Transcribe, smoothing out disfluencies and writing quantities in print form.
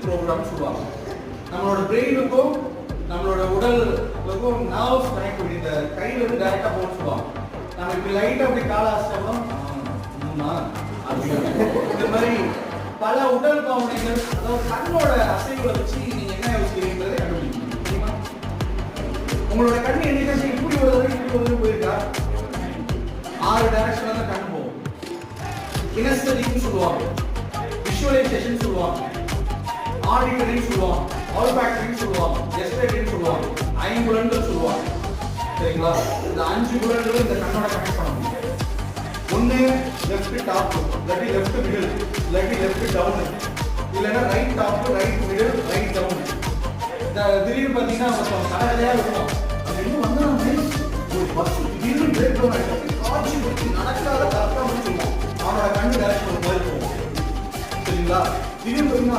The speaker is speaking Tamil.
ப்ரோக்ராம் சொல்லுவாங்க. நம்மளோட பிரெயினுக்கும் நம்மளோட உடலுக்கும் நர்வ்ஸ் கனெக்ட் பண்ணி இந்த கையில இருந்து டைரக்டா போக சொல்லுவாங்க. நம்ம இப்படி லைட்டா அப்படி காலாசனம் இந்த மாதிரி பல உடல் பாவனைகள், அதாவது கண்ணோட அசைவுகளை வச்சு நீங்க என்ன யோசிக்கிறீங்கிறத கண்டுபிடிக்கணும். தெரியுமா? உங்களோட கண் என்னைக்காச்சும் இப்படி ஒரு போயிருக்கா? 6 டைரக்ஷன்ல தான் கண் போகும். கினெஸ்தெட்டிக்னு சொல்லுவாங்க, விஷுவலைசேஷன் சொல்லுவாங்க, ஆடிட்டரின்னு சொல்லுவாங்க, ஆல்ஃபாக்டரின்னு சொல்லுவாங்க, கெஸ்டேட்டரின்னு சொல்லுவாங்க, ஐம்புலன்கள் சொல்லுவாங்க. சரிங்களா? இந்த 5 புலன்களும் இந்த கண்ணோட கனெக்ட் பண்ண முடியும். ஒன்னு லெஃப்ட் டாப், இல்லாட்டி லெஃப்ட் மிடில், இல்லாட்டி லெஃப்ட் டவுன், இல்லைன்னா right top, right middle, right down. இந்த திடீர்னு பார்த்தீங்கன்னா கடையா இருக்கும். அது இன்னும் வந்து ஒரு பஸ் திடீர்னு பிரேக் டவுன் ஆகிட்டு காட்சி பற்றி நடக்காத கரெக்டாக சொல்லுவோம். அவனோட கண்ணு டேரக்ஷன் போயிருக்கும். சரிங்களா? திடீர்னு பார்த்தீங்கன்னா